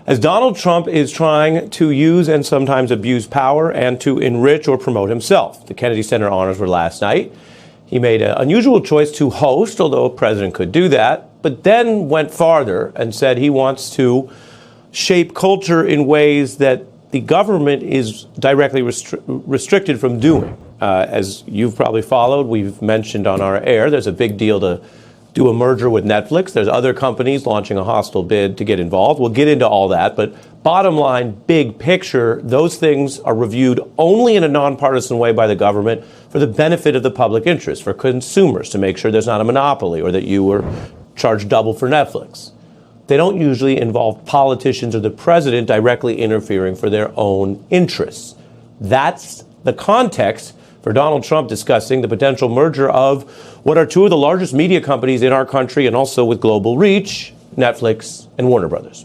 as Donald Trump is trying to use and sometimes abuse power and to enrich or promote himself. The Kennedy Center honors were last night. He made an unusual choice to host, although a president could do that, but then went farther and said he wants to shape culture in ways that the government is directly restricted from doing. As you've probably followed, we've mentioned on our air, there's a big deal to do a merger with Netflix. There's other companies launching a hostile bid to get involved. We'll get into all that, but bottom line, big picture, those things are reviewed only in a nonpartisan way by the government for the benefit of the public interest, for consumers, to make sure there's not a monopoly or that you were charged double for Netflix. They don't usually involve politicians or the president directly interfering for their own interests. That's the context for Donald Trump discussing the potential merger of what are two of the largest media companies in our country and also with global reach, Netflix and Warner Brothers.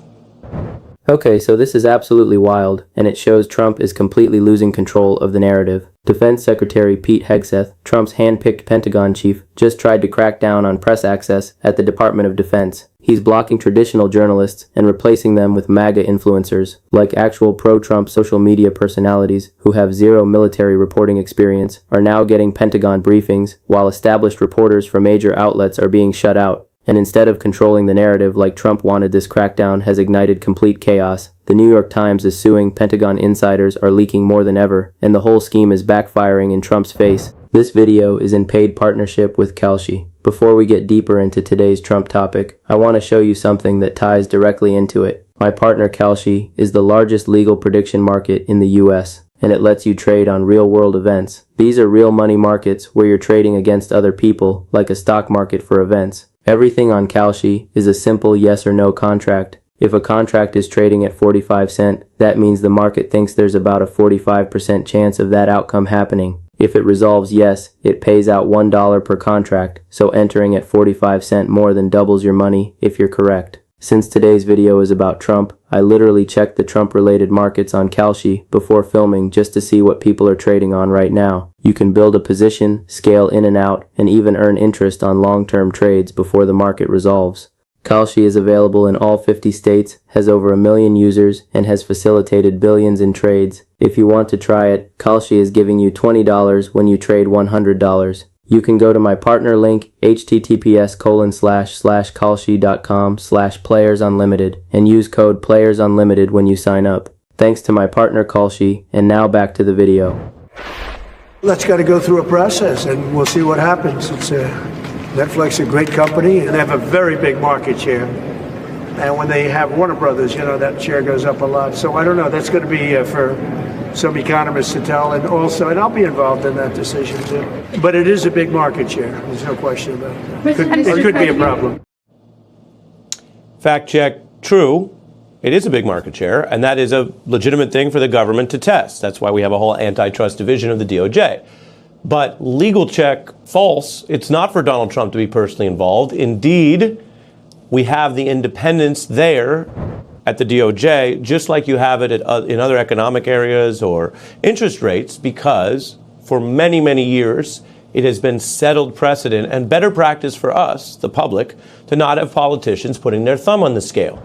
Okay, so this is absolutely wild, and it shows Trump is completely losing control of the narrative. Defense Secretary Pete Hegseth, Trump's hand-picked Pentagon chief, just tried to crack down on press access at the Department of Defense. He's blocking traditional journalists and replacing them with MAGA influencers, like actual pro-Trump social media personalities who have zero military reporting experience, are now getting Pentagon briefings, while established reporters from major outlets are being shut out. And instead of controlling the narrative like Trump wanted, this crackdown has ignited complete chaos. The New York Times is suing Pentagon insiders are leaking more than ever, and the whole scheme is backfiring in Trump's face. This video is in paid partnership with Kalshi. Before we get deeper into today's Trump topic, I want to show you something that ties directly into it. My partner Kalshi is the largest legal prediction market in the US, and it lets you trade on real-world events. These are real money markets where you're trading against other people, like a stock market for events. Everything on Kalshi is a simple yes or no contract. If a contract is trading at 45 cents, that means the market thinks there's about a 45% chance of that outcome happening. If it resolves yes, it pays out $1 per contract, so entering at 45 cents more than doubles your money if you're correct. Since today's video is about Trump, I literally checked the Trump-related markets on Kalshi before filming just to see what people are trading on right now. You can build a position, scale in and out, and even earn interest on long-term trades before the market resolves. Kalshi is available in all 50 states, has over 1 million users, and has facilitated billions in trades. If you want to try it, Kalshi is giving you $20 when you trade $100. You can go to my partner link, https://kalshi.com/playersunlimited, and use code playersunlimited when you sign up. Thanks to my partner Kalshi, and now back to the video. That's got to go through a process, and we'll see what happens. Netflix is a great company, and they have a very big market share. And when they have Warner Brothers, that share goes up a lot. So I don't know. That's going to be for some economists to tell, and I'll be involved in that decision too. But it is a big market share. There's no question about it. It could be a problem. Fact check, true. It is a big market share, and that is a legitimate thing for the government to test. That's why we have a whole antitrust division of the DOJ. But legal check, false. It's not for Donald Trump to be personally involved. Indeed, we have the independence there at the DOJ, just like you have it in other economic areas or interest rates, because for many, many years, it has been settled precedent and better practice for us, the public, to not have politicians putting their thumb on the scale.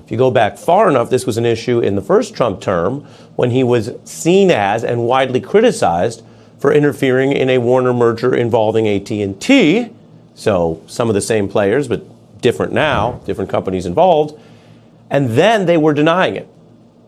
If you go back far enough, this was an issue in the first Trump term when he was seen as and widely criticized for interfering in a Warner merger involving AT&T. So some of the same players, but different now, different companies involved. And then they were denying it.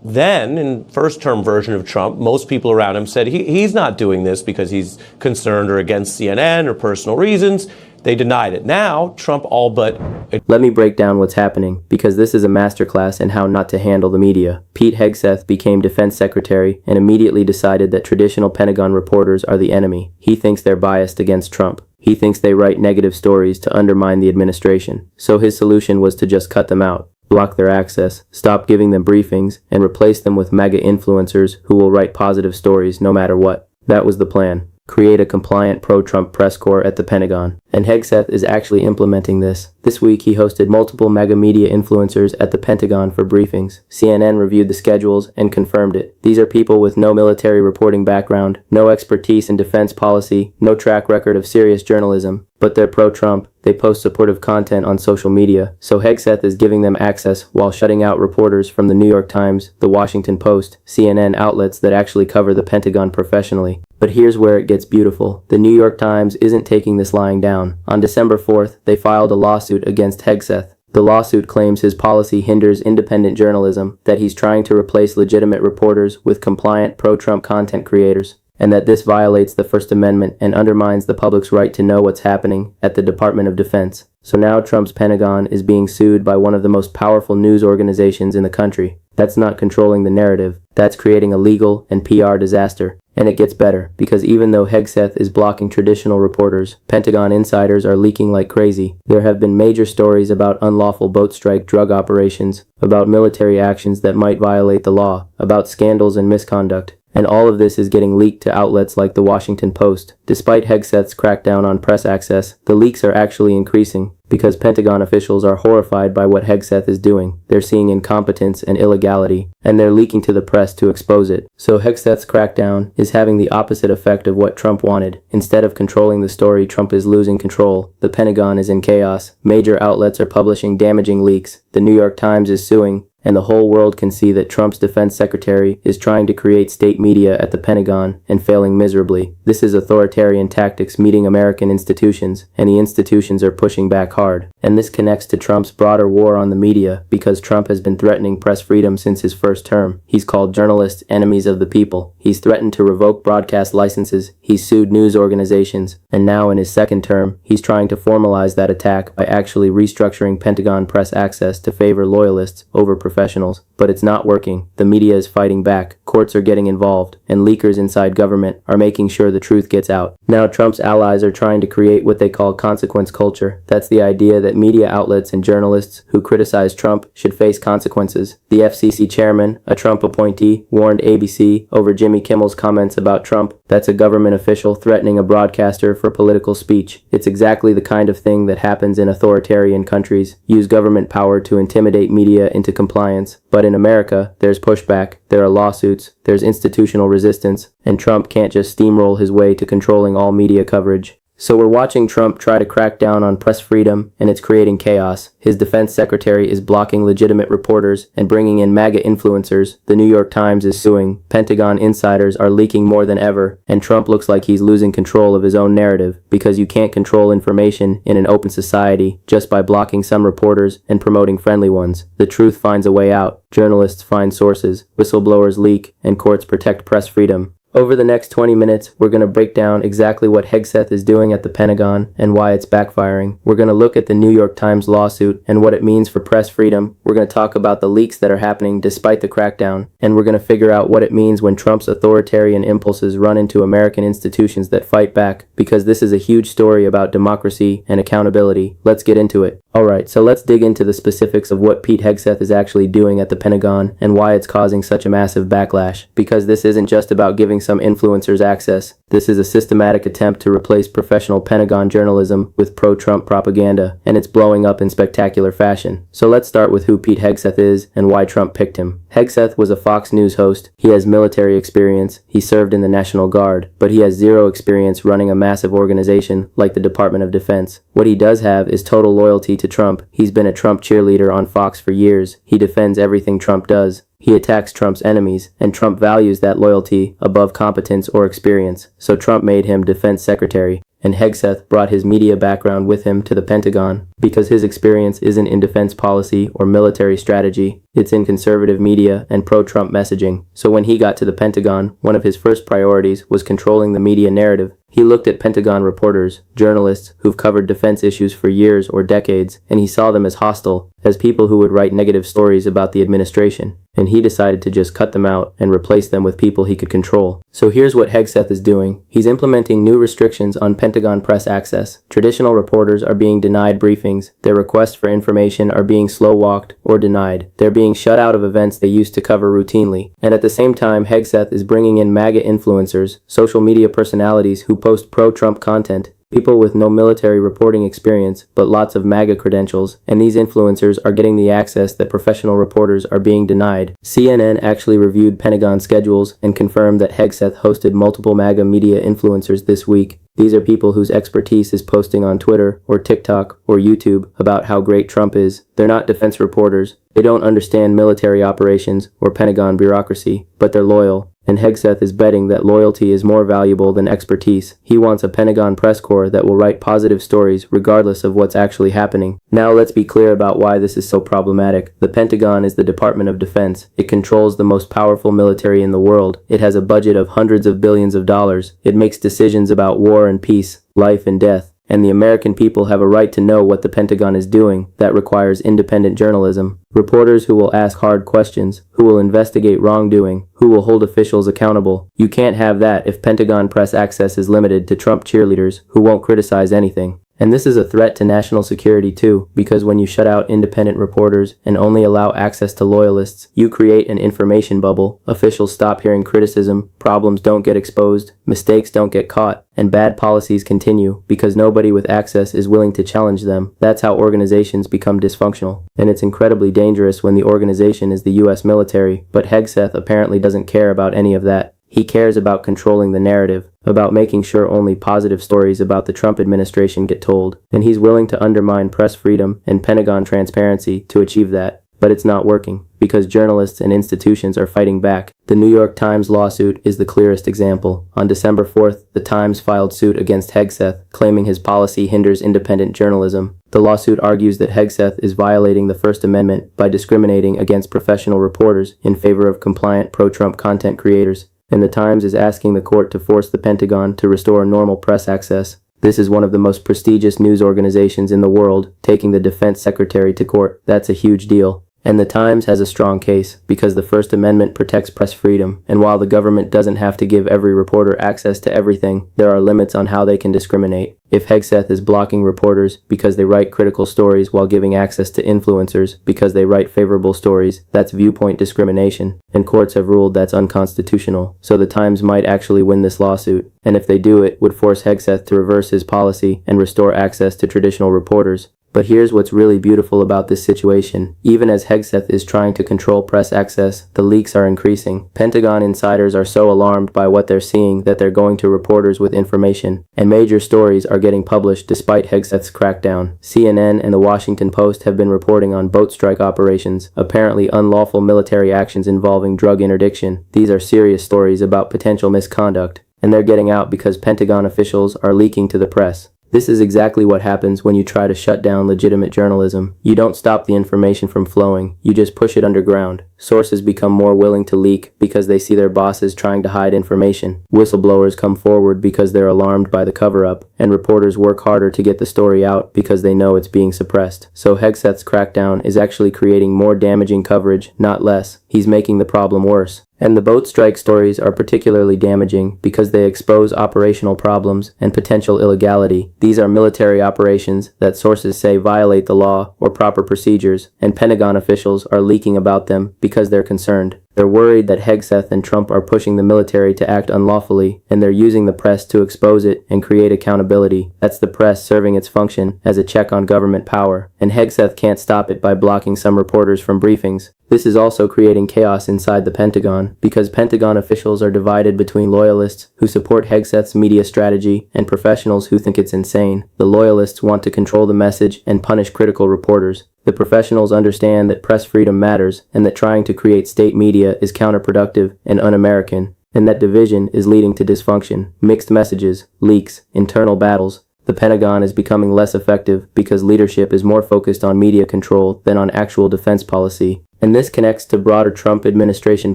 Then, in first term version of Trump, most people around him said he's not doing this because he's concerned or against CNN or personal reasons. They denied it. Now, Trump all but... Let me break down what's happening, because this is a masterclass in how not to handle the media. Pete Hegseth became defense secretary and immediately decided that traditional Pentagon reporters are the enemy. He thinks they're biased against Trump. He thinks they write negative stories to undermine the administration. So his solution was to just cut them out, block their access, stop giving them briefings, and replace them with MAGA influencers who will write positive stories no matter what. That was the plan. create a compliant pro-Trump press corps at the Pentagon. And Hegseth is actually implementing this. This week, he hosted multiple mega media influencers at the Pentagon for briefings. CNN reviewed the schedules and confirmed it. These are people with no military reporting background, no expertise in defense policy, no track record of serious journalism, but they're pro-Trump. They post supportive content on social media. So Hegseth is giving them access while shutting out reporters from the New York Times, the Washington Post, CNN outlets that actually cover the Pentagon professionally. But here's where it gets beautiful. The New York Times isn't taking this lying down. On December 4th, they filed a lawsuit against Hegseth. The lawsuit claims his policy hinders independent journalism, that he's trying to replace legitimate reporters with compliant pro-Trump content creators, and that this violates the First Amendment and undermines the public's right to know what's happening at the Department of Defense. So now Trump's Pentagon is being sued by one of the most powerful news organizations in the country. That's not controlling the narrative. That's creating a legal and PR disaster. And it gets better, because even though Hegseth is blocking traditional reporters, Pentagon insiders are leaking like crazy. There have been major stories about unlawful boat strike drug operations, about military actions that might violate the law, about scandals and misconduct. And all of this is getting leaked to outlets like the Washington Post. Despite Hegseth's crackdown on press access, the leaks are actually increasing, because Pentagon officials are horrified by what Hegseth is doing. They're seeing incompetence and illegality, and they're leaking to the press to expose it. So Hegseth's crackdown is having the opposite effect of what Trump wanted. Instead of controlling the story, Trump is losing control. The Pentagon is in chaos. Major outlets are publishing damaging leaks. The New York Times is suing. And the whole world can see that Trump's defense secretary is trying to create state media at the Pentagon and failing miserably. This is authoritarian tactics meeting American institutions, and the institutions are pushing back hard. And this connects to Trump's broader war on the media, because Trump has been threatening press freedom since his first term. He's called journalists enemies of the people. He's threatened to revoke broadcast licenses. He's sued news organizations. And now in his second term, he's trying to formalize that attack by actually restructuring Pentagon press access to favor loyalists over professionals. But it's not working. The media is fighting back. Courts are getting involved, and leakers inside government are making sure the truth gets out. Now Trump's allies are trying to create what they call consequence culture. That's the idea that media outlets and journalists who criticize Trump should face consequences. The FCC chairman, a Trump appointee, warned ABC over Jimmy Kimmel's comments about Trump. That's a government official threatening a broadcaster for political speech. It's exactly the kind of thing that happens in authoritarian countries. Use government power to intimidate media into compliance. But in America, there's pushback, there are lawsuits, there's institutional resistance, and Trump can't just steamroll his way to controlling all media coverage. So we're watching Trump try to crack down on press freedom, and it's creating chaos. His defense secretary is blocking legitimate reporters and bringing in MAGA influencers. The New York Times is suing. Pentagon insiders are leaking more than ever, and Trump looks like he's losing control of his own narrative, because you can't control information in an open society just by blocking some reporters and promoting friendly ones. The truth finds a way out. Journalists find sources, whistleblowers leak, and courts protect press freedom. Over the next 20 minutes, we're going to break down exactly what Hegseth is doing at the Pentagon and why it's backfiring. We're going to look at the New York Times lawsuit and what it means for press freedom. We're going to talk about the leaks that are happening despite the crackdown. And we're going to figure out what it means when Trump's authoritarian impulses run into American institutions that fight back, because this is a huge story about democracy and accountability. Let's get into it. Alright, so let's dig into the specifics of what Pete Hegseth is actually doing at the Pentagon and why it's causing such a massive backlash. Because this isn't just about giving some influencers access. This is a systematic attempt to replace professional Pentagon journalism with pro-Trump propaganda, and it's blowing up in spectacular fashion. So let's start with who Pete Hegseth is and why Trump picked him. Hegseth was a Fox News host. He has military experience. He served in the National Guard, but he has zero experience running a massive organization like the Department of Defense. What he does have is total loyalty to Trump. He's been a Trump cheerleader on Fox for years. He defends everything Trump does. He attacks Trump's enemies, and Trump values that loyalty above competence or experience. So Trump made him defense secretary. And Hegseth brought his media background with him to the Pentagon because his experience isn't in defense policy or military strategy. It's in conservative media and pro-Trump messaging. So when he got to the Pentagon, one of his first priorities was controlling the media narrative. He looked at Pentagon reporters, journalists who've covered defense issues for years or decades, and he saw them as hostile. as people who would write negative stories about the administration, and he decided to just cut them out and replace them with people he could control. So here's what Hegseth is doing. He's implementing new restrictions on Pentagon press access. Traditional reporters are being denied briefings. Their requests for information are being slow-walked or denied. They're being shut out of events they used to cover routinely. And at the same time, Hegseth is bringing in MAGA influencers, social media personalities who post pro-Trump content, people with no military reporting experience, but lots of MAGA credentials, and these influencers are getting the access that professional reporters are being denied. CNN actually reviewed Pentagon schedules and confirmed that Hegseth hosted multiple MAGA media influencers this week. These are people whose expertise is posting on Twitter or TikTok or YouTube about how great Trump is. They're not defense reporters. They don't understand military operations or Pentagon bureaucracy, but they're loyal. And Hegseth is betting that loyalty is more valuable than expertise. He wants a Pentagon press corps that will write positive stories regardless of what's actually happening. Now let's be clear about why this is so problematic. The Pentagon is the Department of Defense. It controls the most powerful military in the world. It has a budget of hundreds of billions of dollars. It makes decisions about war and peace, life and death. And the American people have a right to know what the Pentagon is doing. That requires independent journalism. Reporters who will ask hard questions, who will investigate wrongdoing, who will hold officials accountable. You can't have that if Pentagon press access is limited to Trump cheerleaders who won't criticize anything. And this is a threat to national security too, because when you shut out independent reporters and only allow access to loyalists, you create an information bubble. Officials stop hearing criticism, problems don't get exposed, mistakes don't get caught, and bad policies continue because nobody with access is willing to challenge them. That's how organizations become dysfunctional. And it's incredibly dangerous when the organization is the US military, but Hegseth apparently doesn't care about any of that. He cares about controlling the narrative, about making sure only positive stories about the Trump administration get told, and he's willing to undermine press freedom and Pentagon transparency to achieve that. But it's not working, because journalists and institutions are fighting back. The New York Times lawsuit is the clearest example. On December 4th, the Times filed suit against Hegseth, claiming his policy hinders independent journalism. The lawsuit argues that Hegseth is violating the First Amendment by discriminating against professional reporters in favor of compliant pro-Trump content creators. And the Times is asking the court to force the Pentagon to restore normal press access. This is one of the most prestigious news organizations in the world, taking the defense secretary to court. That's a huge deal. And the Times has a strong case, because the First Amendment protects press freedom, and while the government doesn't have to give every reporter access to everything, there are limits on how they can discriminate. If Hegseth is blocking reporters because they write critical stories while giving access to influencers because they write favorable stories, that's viewpoint discrimination, and courts have ruled that's unconstitutional. So the Times might actually win this lawsuit, and if they do, it would force Hegseth to reverse his policy and restore access to traditional reporters. But here's what's really beautiful about this situation. Even as Hegseth is trying to control press access, the leaks are increasing. Pentagon insiders are so alarmed by what they're seeing that they're going to reporters with information, and major stories are getting published despite Hegseth's crackdown. CNN and the Washington Post have been reporting on boat strike operations, apparently unlawful military actions involving drug interdiction. These are serious stories about potential misconduct, and they're getting out because Pentagon officials are leaking to the press. This is exactly what happens when you try to shut down legitimate journalism. You don't stop the information from flowing, you just push it underground. Sources become more willing to leak because they see their bosses trying to hide information. Whistleblowers come forward because they're alarmed by the cover-up, and reporters work harder to get the story out because they know it's being suppressed. So Hegseth's crackdown is actually creating more damaging coverage, not less. He's making the problem worse. And the boat strike stories are particularly damaging because they expose operational problems and potential illegality. These are military operations that sources say violate the law or proper procedures, and Pentagon officials are leaking about them because they're concerned. They're worried that Hegseth and Trump are pushing the military to act unlawfully, and they're using the press to expose it and create accountability. That's the press serving its function as a check on government power, and Hegseth can't stop it by blocking some reporters from briefings. This is also creating chaos inside the Pentagon, because Pentagon officials are divided between loyalists who support Hegseth's media strategy and professionals who think it's insane. The loyalists want to control the message and punish critical reporters. The professionals understand that press freedom matters and that trying to create state media is counterproductive and un-American, and that division is leading to dysfunction, mixed messages, leaks, internal battles. The Pentagon is becoming less effective because leadership is more focused on media control than on actual defense policy. And this connects to broader Trump administration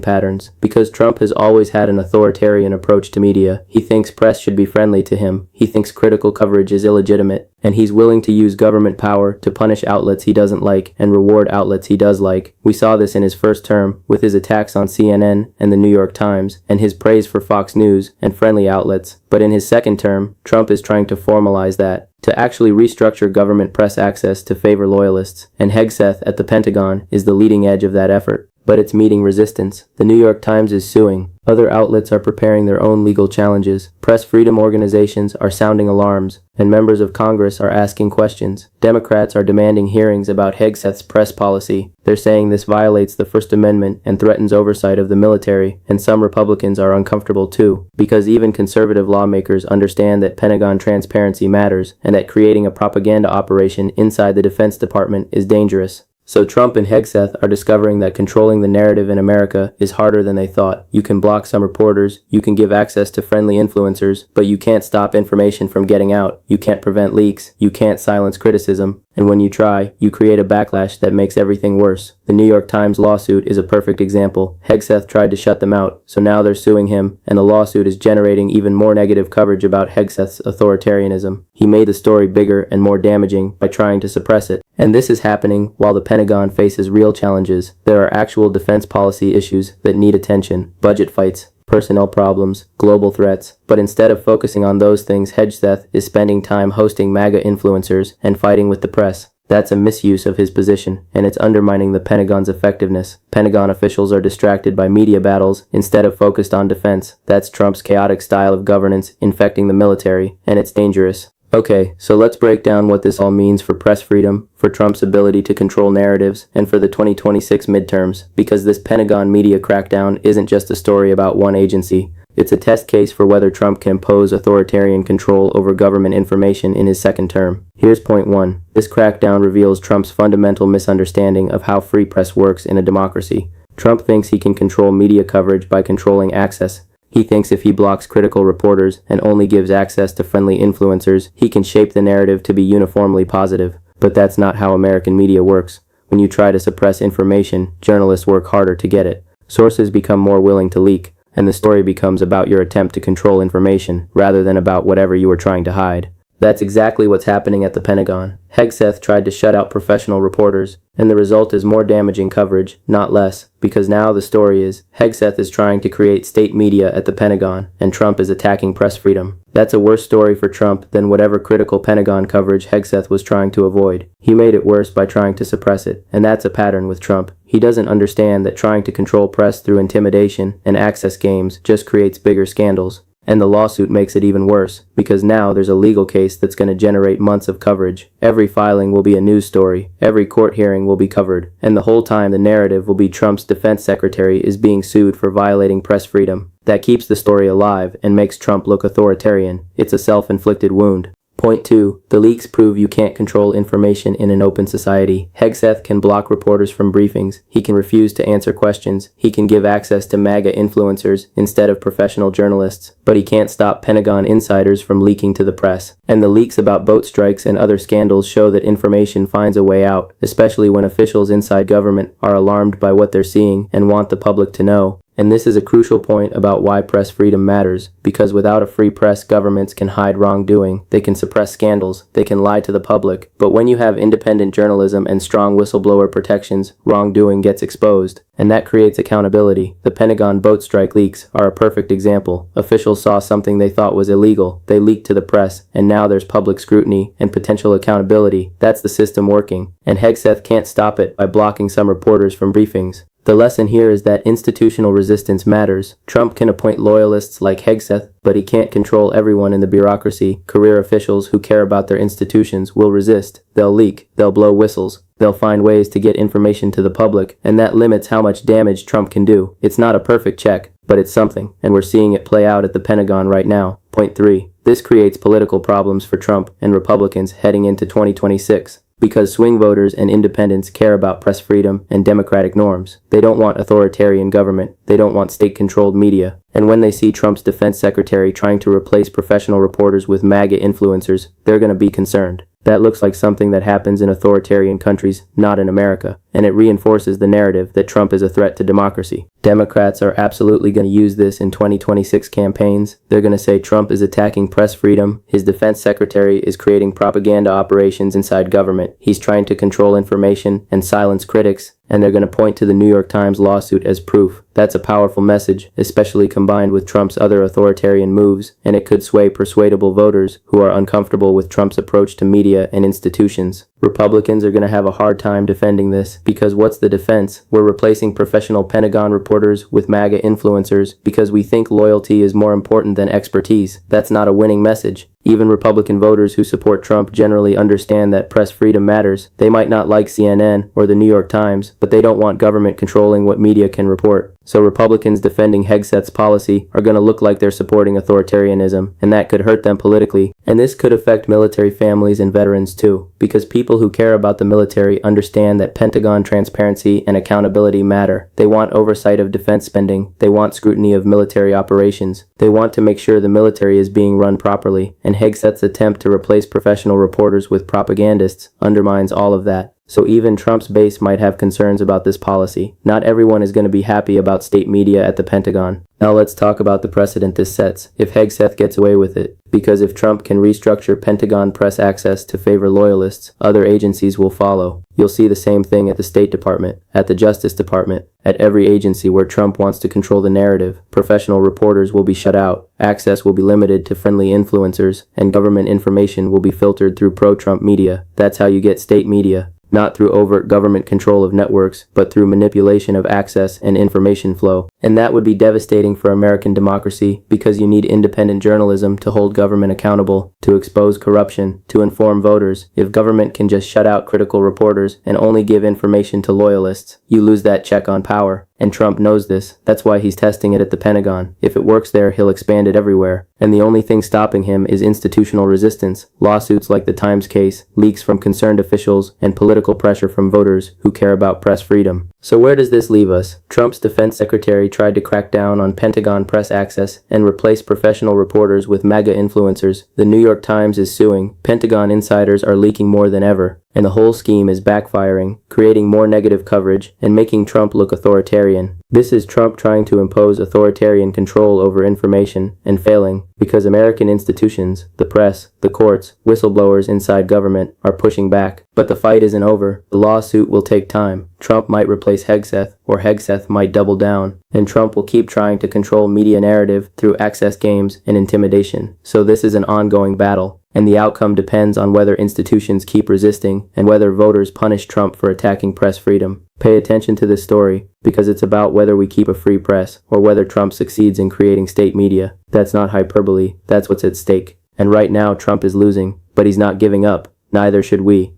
patterns, because Trump has always had an authoritarian approach to media. He thinks press should be friendly to him, he thinks critical coverage is illegitimate, and he's willing to use government power to punish outlets he doesn't like and reward outlets he does like. We saw this in his first term, with his attacks on CNN and the New York Times, and his praise for Fox News and friendly outlets. But in his second term, Trump is trying to formalize that, to actually restructure government press access to favor loyalists, and Hegseth at the Pentagon is the leading edge of that effort. But it's meeting resistance. The New York Times is suing. Other outlets are preparing their own legal challenges. Press freedom organizations are sounding alarms, and members of Congress are asking questions. Democrats are demanding hearings about Hegseth's press policy. They're saying this violates the First Amendment and threatens oversight of the military, and some Republicans are uncomfortable too, because even conservative lawmakers understand that Pentagon transparency matters, and that creating a propaganda operation inside the Defense Department is dangerous. So Trump and Hegseth are discovering that controlling the narrative in America is harder than they thought. You can block some reporters, you can give access to friendly influencers, but you can't stop information from getting out. You can't prevent leaks, you can't silence criticism, and when you try, you create a backlash that makes everything worse. The New York Times lawsuit is a perfect example. Hegseth tried to shut them out, so now they're suing him, and the lawsuit is generating even more negative coverage about Hegseth's authoritarianism. He made the story bigger and more damaging by trying to suppress it. And this is happening while the Pentagon faces real challenges. There are actual defense policy issues that need attention, budget fights, personnel problems, global threats, but instead of focusing on those things, Hegseth is spending time hosting MAGA influencers and fighting with the press. That's a misuse of his position, and it's undermining the Pentagon's effectiveness. Pentagon officials are distracted by media battles instead of focused on defense. That's Trump's chaotic style of governance infecting the military, and it's dangerous. Okay, so let's break down what this all means for press freedom, for Trump's ability to control narratives, and for the 2026 midterms, because this Pentagon media crackdown isn't just a story about one agency. It's a test case for whether Trump can impose authoritarian control over government information in his second term. Here's point 1. This crackdown reveals Trump's fundamental misunderstanding of how free press works in a democracy. Trump thinks he can control media coverage by controlling access. He thinks if he blocks critical reporters and only gives access to friendly influencers, he can shape the narrative to be uniformly positive. But that's not how American media works. When you try to suppress information, journalists work harder to get it. Sources become more willing to leak, and the story becomes about your attempt to control information rather than about whatever you were trying to hide. That's exactly what's happening at the Pentagon. Hegseth tried to shut out professional reporters, and the result is more damaging coverage, not less, because now the story is Hegseth is trying to create state media at the Pentagon, and Trump is attacking press freedom. That's a worse story for Trump than whatever critical Pentagon coverage Hegseth was trying to avoid. He made it worse by trying to suppress it, and that's a pattern with Trump. He doesn't understand that trying to control press through intimidation and access games just creates bigger scandals. And the lawsuit makes it even worse, because now there's a legal case that's going to generate months of coverage. Every filing will be a news story, every court hearing will be covered, and the whole time the narrative will be Trump's defense secretary is being sued for violating press freedom. That keeps the story alive and makes Trump look authoritarian. It's a self-inflicted wound. Point 2. The leaks prove you can't control information in an open society. Hegseth can block reporters from briefings. He can refuse to answer questions. He can give access to MAGA influencers instead of professional journalists. But he can't stop Pentagon insiders from leaking to the press. And the leaks about boat strikes and other scandals show that information finds a way out, especially when officials inside government are alarmed by what they're seeing and want the public to know. And this is a crucial point about why press freedom matters, because without a free press, governments can hide wrongdoing, they can suppress scandals, they can lie to the public. But when you have independent journalism and strong whistleblower protections, wrongdoing gets exposed. And that creates accountability. The Pentagon boat strike leaks are a perfect example. Officials saw something they thought was illegal, they leaked to the press, and now there's public scrutiny and potential accountability. That's the system working. And Hegseth can't stop it by blocking some reporters from briefings. The lesson here is that institutional resistance matters. Trump can appoint loyalists like Hegseth, but he can't control everyone in the bureaucracy. Career officials who care about their institutions will resist. They'll leak. They'll blow whistles. They'll find ways to get information to the public, and that limits how much damage Trump can do. It's not a perfect check, but it's something, and we're seeing it play out at the Pentagon right now. Point 3. This creates political problems for Trump and Republicans heading into 2026. Because swing voters and independents care about press freedom and democratic norms. They don't want authoritarian government. They don't want state-controlled media. And when they see Trump's defense secretary trying to replace professional reporters with MAGA influencers, they're going to be concerned. That looks like something that happens in authoritarian countries, not in America, and it reinforces the narrative that Trump is a threat to democracy. Democrats are absolutely going to use this in 2026 campaigns. They're going to say Trump is attacking press freedom, his defense secretary is creating propaganda operations inside government, he's trying to control information and silence critics, and they're going to point to the New York Times lawsuit as proof. That's a powerful message, especially combined with Trump's other authoritarian moves, and it could sway persuadable voters who are uncomfortable with Trump's approach to media and institutions. Republicans are going to have a hard time defending this, because what's the defense? We're replacing professional Pentagon reporters with MAGA influencers because we think loyalty is more important than expertise. That's not a winning message. Even Republican voters who support Trump generally understand that press freedom matters. They might not like CNN or the New York Times, but they don't want government controlling what media can report. So Republicans defending Hegseth's policy are going to look like they're supporting authoritarianism, and that could hurt them politically. And this could affect military families and veterans too, because people who care about the military understand that Pentagon transparency and accountability matter. They want oversight of defense spending. They want scrutiny of military operations. They want to make sure the military is being run properly, and Hegseth's attempt to replace professional reporters with propagandists undermines all of that. So even Trump's base might have concerns about this policy. Not everyone is going to be happy about state media at the Pentagon. Now let's talk about the precedent this sets, if Hegseth gets away with it. Because if Trump can restructure Pentagon press access to favor loyalists, other agencies will follow. You'll see the same thing at the State Department, at the Justice Department, at every agency where Trump wants to control the narrative. Professional reporters will be shut out, access will be limited to friendly influencers, and government information will be filtered through pro-Trump media. That's how you get state media. Not through overt government control of networks, but through manipulation of access and information flow. And that would be devastating for American democracy, because you need independent journalism to hold government accountable, to expose corruption, to inform voters. If government can just shut out critical reporters and only give information to loyalists, you lose that check on power. And Trump knows this. That's why he's testing it at the Pentagon. If it works there, he'll expand it everywhere. And the only thing stopping him is institutional resistance, lawsuits like the Times case, leaks from concerned officials, and political pressure from voters who care about press freedom. So where does this leave us? Trump's defense secretary tried to crack down on Pentagon press access and replace professional reporters with MAGA influencers. The New York Times is suing. Pentagon insiders are leaking more than ever. And the whole scheme is backfiring, creating more negative coverage, and making Trump look authoritarian. This is Trump trying to impose authoritarian control over information, and failing, because American institutions, the press, the courts, whistleblowers inside government, are pushing back. But the fight isn't over. The lawsuit will take time. Trump might replace Hegseth, or Hegseth might double down. And Trump will keep trying to control media narrative through access games and intimidation. So this is an ongoing battle. And the outcome depends on whether institutions keep resisting and whether voters punish Trump for attacking press freedom. Pay attention to this story, because it's about whether we keep a free press or whether Trump succeeds in creating state media. That's not hyperbole, that's what's at stake. And right now Trump is losing, but he's not giving up. Neither should we.